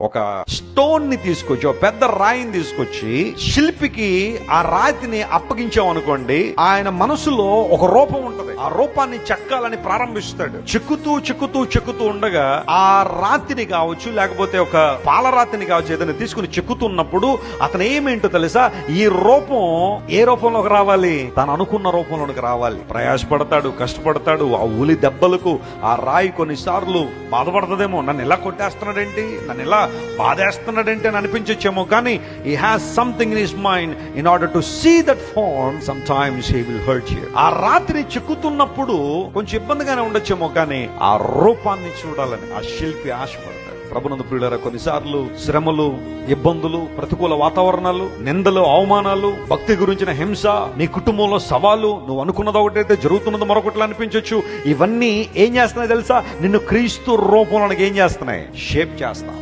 ఒక స్టోన్ ని తీసుకొచ్చి, ఒక పెద్ద రాయిని తీసుకొచ్చి శిల్పికి ఆ రాతిని అప్పగించామనుకోండి, ఆయన మనసులో ఒక రూపం ఉంటది. ఆ రూపాన్ని చెక్కాలని ప్రారంభిస్తాడు. చెక్కుతూ ఉండగా ఆ రాతిని కావచ్చు, లేకపోతే ఒక పాలరాతిని కావచ్చు, ఏదైనా తీసుకుని చెక్కుతున్నప్పుడు అతను ఏమేంటో తెలుసా, ఈ రూపం ఏ రూపంలోకి రావాలి, తను అనుకున్న రూపంలోకి రావాలి. ప్రయాసపడతాడు, కష్టపడతాడు. ఆ ఉలి దెబ్బలకు ఆ రాయి కొన్నిసార్లు బాధపడుతుందేమో, నన్ను ఇలా కొట్టేస్తున్నాడేంటి, నన్ను ఇలా బాధేస్తున్నాడేంటి అని అనిపించొచ్చేమో, కానీ he has something in his mind in order to see that form. Sometimes he will hurt you. ఆ రాత్రి చెక్కుతున్నప్పుడు కొంచెం ఇబ్బందిగానే ఉండొచ్చేమో, కానీ ఆ రూపాన్ని చూడాలని ఆ శిల్పి ఆశపడతాడు. ప్రభునందు ప్రియులారా, కొన్నిసార్లు శ్రమలు, ఇబ్బందులు, ప్రతికూల వాతావరణాలు, నిందలు, అవమానాలు, భక్తి గురించిన హింస, నీ కుటుంబంలో సవాలు, నువ్వు అనుకున్నది ఒకటైతే జరుగుతున్నది మరొకటి అనిపించవచ్చు. ఇవన్నీ ఏం చేస్తున్నాయి తెలుసా, నిన్ను క్రీస్తు రూపంలోనికి ఏం చేస్తున్నాయి, షేప్ చేస్తా.